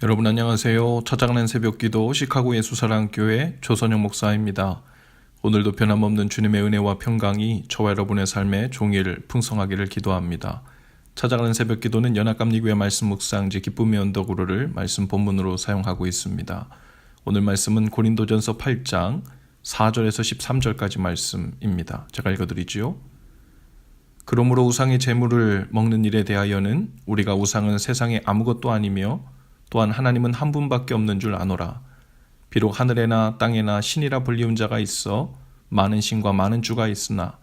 여러분 안녕하세요. 찾아가는 새벽기도 시카고 예수사랑교회 조선영 목사입니다. 오늘도 변함없는 주님의 은혜와 평강이 저와 여러분의 삶에 종일 풍성하기를 기도합니다. 찾아가는 새벽기도는 연합감리교회 말씀 묵상지 기쁨의 언덕으로를 말씀 본문으로 사용하고 있습니다. 오늘 말씀은 고린도전서 8장 4절에서 13절까지 말씀입니다. 제가 읽어드리지요. 그러므로 우상의 제물을 먹는 일에 대하여는 우리가 우상은 세상에 아무것도 아니며 또한 하나님은 한 분밖에 없는 줄 아노라. 비록 하늘에나 땅에나 신이라 불리운 자가 있어 많은 신과 많은 주가 있으나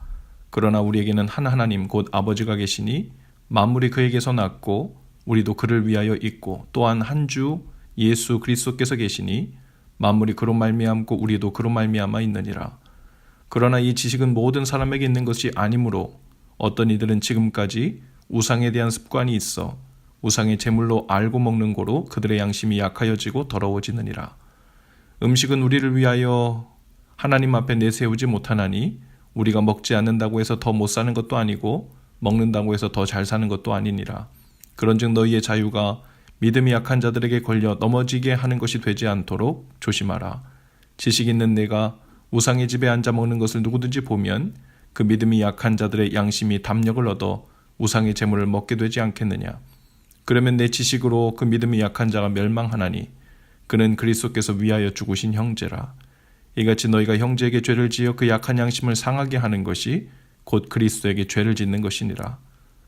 그러나 우리에게는 한 하나님 곧 아버지가 계시니 만물이 그에게서 났고 우리도 그를 위하여 있고 또한 한 주 예수 그리스도께서 계시니 만물이 그로 말미암고 우리도 그로 말미암아 있느니라. 그러나 이 지식은 모든 사람에게 있는 것이 아니므로 어떤 이들은 지금까지 우상에 대한 습관이 있어 우상의 제물로 알고 먹는 고로 그들의 양심이 약하여지고 더러워지느니라. 음식은 우리를 위하여 하나님 앞에 내세우지 못하나니 우리가 먹지 않는다고 해서 더 못 사는 것도 아니고 먹는다고 해서 더 잘 사는 것도 아니니라. 그런즉 너희의 자유가 믿음이 약한 자들에게 걸려 넘어지게 하는 것이 되지 않도록 조심하라. 지식 있는 내가 우상의 집에 앉아 먹는 것을 누구든지 보면 그 믿음이 약한 자들의 양심이 담력을 얻어 우상의 제물을 먹게 되지 않겠느냐. 그러면 내 지식으로 그 믿음이 약한 자가 멸망하나니 그는 그리스도께서 위하여 죽으신 형제라. 이같이 너희가 형제에게 죄를 지어 그 약한 양심을 상하게 하는 것이 곧 그리스도에게 죄를 짓는 것이니라.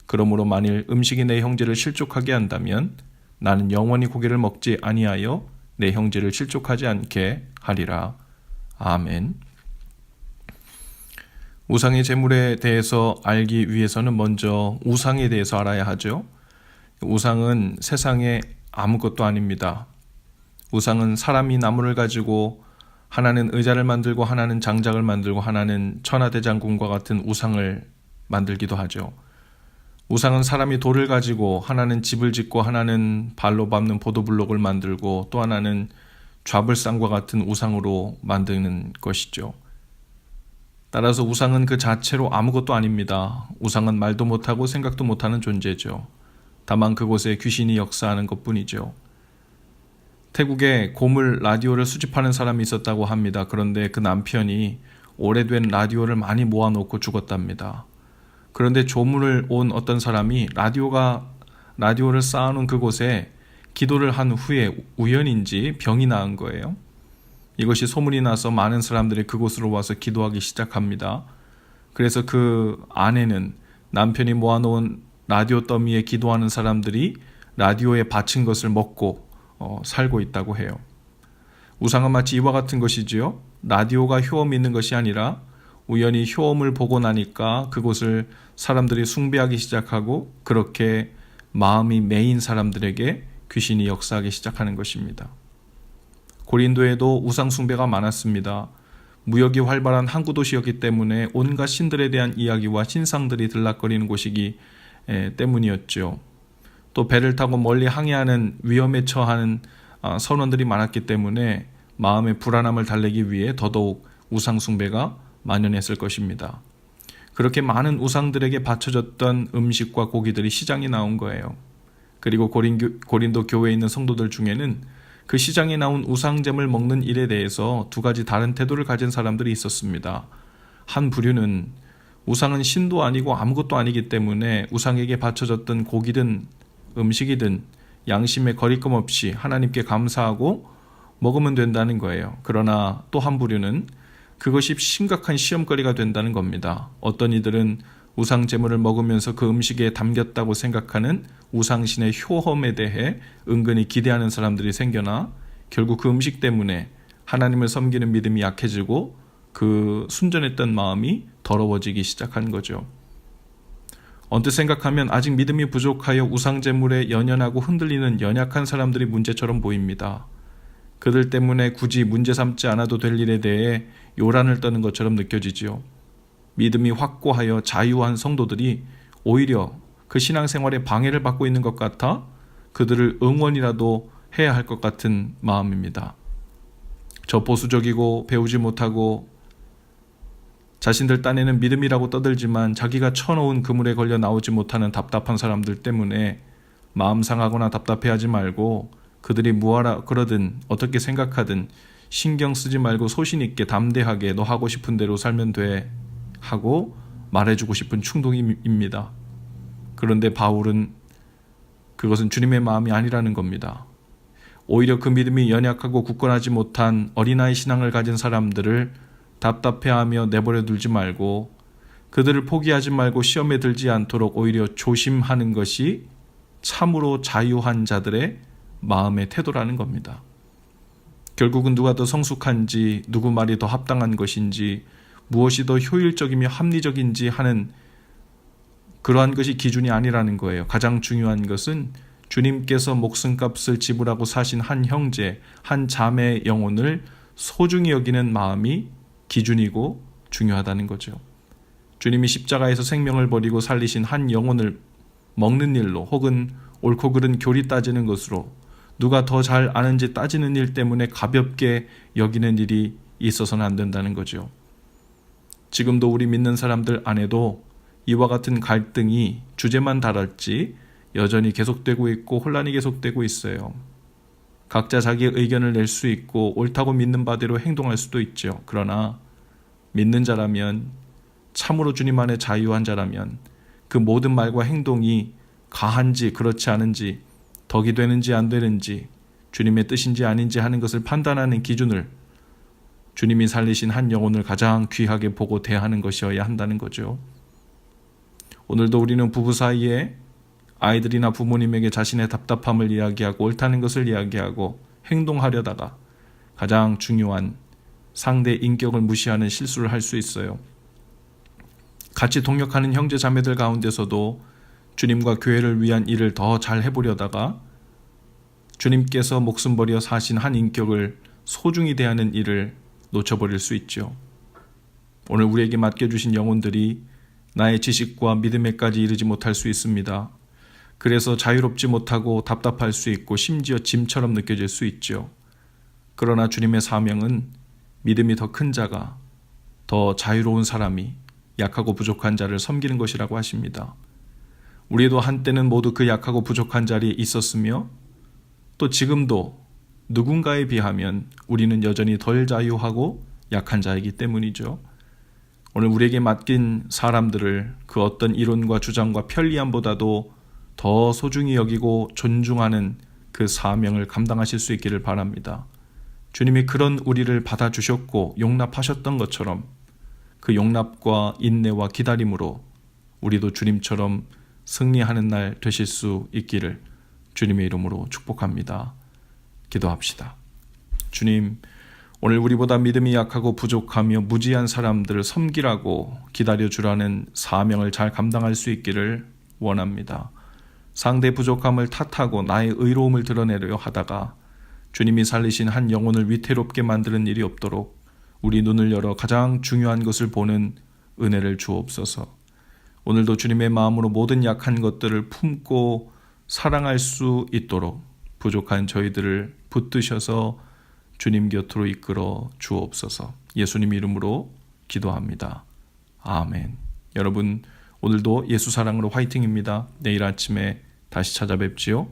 그러므로 만일 음식이 내 형제를 실족하게 한다면 나는 영원히 고기를 먹지 아니하여 내 형제를 실족하지 않게 하리라. 아멘. 우상의 제물에 대해서 알기 위해서는 먼저 우상에 대해서 알아야 하죠. 우상은 세상에 아무것도 아닙니다. 우상은 사람이 나무를 가지고 하나는 의자를 만들고 하나는 장작을 만들고 하나는 천하대장군과 같은 우상을 만들기도 하죠. 우상은 사람이 돌을 가지고 하나는 집을 짓고 하나는 발로 밟는 보도블록을 만들고 또 하나는 좌불상과 같은 우상으로 만드는 것이죠. 따라서 우상은 그 자체로 아무것도 아닙니다. 우상은 말도 못하고 생각도 못하는 존재죠. 다만 그곳에 귀신이 역사하는 것뿐이죠. 태국에 고물 라디오를 수집하는 사람이 있었다고 합니다. 그런데 그 남편이 오래된 라디오를 많이 모아놓고 죽었답니다. 그런데 조문을 온 어떤 사람이 라디오를 쌓아놓은 그곳에 기도를 한 후에 우연인지 병이 나은 거예요. 이것이 소문이 나서 많은 사람들이 그곳으로 와서 기도하기 시작합니다. 그래서 그 안에는 남편이 모아놓은 라디오 더미에 기도하는 사람들이 라디오에 바친 것을 먹고 살고 있다고 해요. 우상은 마치 이와 같은 것이지요. 라디오가 효험이 있는 것이 아니라 우연히 효험을 보고 나니까 그곳을 사람들이 숭배하기 시작하고 그렇게 마음이 매인 사람들에게 귀신이 역사하기 시작하는 것입니다. 고린도에도 우상 숭배가 많았습니다. 무역이 활발한 항구 도시였기 때문에 온갖 신들에 대한 이야기와 신상들이 들락거리는 곳이기 때문이었죠. 또 배를 타고 멀리 항해하는 위험에 처한 선원들이 많았기 때문에 마음의 불안함을 달래기 위해 더더욱 우상 숭배가 만연했을 것입니다. 그렇게 많은 우상들에게 바쳐졌던 음식과 고기들이 시장에 나온 거예요. 그리고 고린도 교회에 있는 성도들 중에는 그 시장에 나온 우상잼을 먹는 일에 대해서 두 가지 다른 태도를 가진 사람들이 있었습니다. 한 부류는 우상은 신도 아니고 아무것도 아니기 때문에 우상에게 바쳐졌던 고기든 음식이든 양심에 거리낌 없이 하나님께 감사하고 먹으면 된다는 거예요. 그러나 또 한 부류는 그것이 심각한 시험거리가 된다는 겁니다. 어떤 이들은 우상 제물을 먹으면서 그 음식에 담겼다고 생각하는 우상신의 효험에 대해 은근히 기대하는 사람들이 생겨나 결국 그 음식 때문에 하나님을 섬기는 믿음이 약해지고 그 순전했던 마음이 더러워지기 시작한 거죠. 언뜻 생각하면 아직 믿음이 부족하여 우상제물에 연연하고 흔들리는 연약한 사람들이 문제처럼 보입니다. 그들 때문에 굳이 문제 삼지 않아도 될 일에 대해 요란을 떠는 것처럼 느껴지지요. 믿음이 확고하여 자유한 성도들이 오히려 그 신앙생활에 방해를 받고 있는 것 같아 그들을 응원이라도 해야 할 것 같은 마음입니다. 저 보수적이고 배우지 못하고 자신들 딴에는 믿음이라고 떠들지만 자기가 쳐놓은 그물에 걸려 나오지 못하는 답답한 사람들 때문에 마음 상하거나 답답해하지 말고 그들이 뭐하라 그러든 어떻게 생각하든 신경 쓰지 말고 소신 있게 담대하게 너 하고 싶은 대로 살면 돼 하고 말해주고 싶은 충동입니다. 그런데 바울은 그것은 주님의 마음이 아니라는 겁니다. 오히려 그 믿음이 연약하고 굳건하지 못한 어린아이 신앙을 가진 사람들을 답답해하며 내버려 두지 말고 그들을 포기하지 말고 시험에 들지 않도록 오히려 조심하는 것이 참으로 자유한 자들의 마음의 태도라는 겁니다. 결국은 누가 더 성숙한지, 누구 말이 더 합당한 것인지, 무엇이 더 효율적이며 합리적인지 하는 그러한 것이 기준이 아니라는 거예요. 가장 중요한 것은 주님께서 목숨값을 지불하고 사신 한 형제, 한 자매의 영혼을 소중히 여기는 마음이 기준이고 중요하다는 거죠. 주님이 십자가에서 생명을 버리고 살리신 한 영혼을 먹는 일로 혹은 옳고 그른 교리 따지는 것으로 누가 더 잘 아는지 따지는 일 때문에 가볍게 여기는 일이 있어서는 안 된다는 거죠. 지금도 우리 믿는 사람들 안에도 이와 같은 갈등이 주제만 다를지 여전히 계속되고 있고 혼란이 계속되고 있어요. 각자 자기의 의견을 낼 수 있고 옳다고 믿는 바대로 행동할 수도 있죠. 그러나 믿는 자라면, 참으로 주님 안에 자유한 자라면 그 모든 말과 행동이 가한지 그렇지 않은지, 덕이 되는지 안 되는지, 주님의 뜻인지 아닌지 하는 것을 판단하는 기준을 주님이 살리신 한 영혼을 가장 귀하게 보고 대하는 것이어야 한다는 거죠. 오늘도 우리는 부부 사이에 아이들이나 부모님에게 자신의 답답함을 이야기하고 옳다는 것을 이야기하고 행동하려다가 가장 중요한 상대의 인격을 무시하는 실수를 할 수 있어요. 같이 동역하는 형제 자매들 가운데서도 주님과 교회를 위한 일을 더 잘 해보려다가 주님께서 목숨 버려 사신 한 인격을 소중히 대하는 일을 놓쳐버릴 수 있죠. 오늘 우리에게 맡겨주신 영혼들이 나의 지식과 믿음에까지 이르지 못할 수 있습니다. 그래서 자유롭지 못하고 답답할 수 있고 심지어 짐처럼 느껴질 수 있죠. 그러나 주님의 사명은 믿음이 더 큰 자가, 더 자유로운 사람이 약하고 부족한 자를 섬기는 것이라고 하십니다. 우리도 한때는 모두 그 약하고 부족한 자리에 있었으며 또 지금도 누군가에 비하면 우리는 여전히 덜 자유하고 약한 자이기 때문이죠. 오늘 우리에게 맡긴 사람들을 그 어떤 이론과 주장과 편리함보다도 더 소중히 여기고 존중하는 그 사명을 감당하실 수 있기를 바랍니다. 주님이 그런 우리를 받아주셨고 용납하셨던 것처럼 그 용납과 인내와 기다림으로 우리도 주님처럼 승리하는 날 되실 수 있기를 주님의 이름으로 축복합니다. 기도합시다. 주님, 오늘 우리보다 믿음이 약하고 부족하며 무지한 사람들을 섬기라고 기다려주라는 사명을 잘 감당할 수 있기를 원합니다. 상대 부족함을 탓하고 나의 의로움을 드러내려 하다가 주님이 살리신 한 영혼을 위태롭게 만드는 일이 없도록 우리 눈을 열어 가장 중요한 것을 보는 은혜를 주옵소서. 오늘도 주님의 마음으로 모든 약한 것들을 품고 사랑할 수 있도록 부족한 저희들을 붙드셔서 주님 곁으로 이끌어 주옵소서. 예수님 이름으로 기도합니다. 아멘. 여러분, 오늘도 예수 사랑으로 화이팅입니다. 내일 아침에 다시 찾아뵙지요.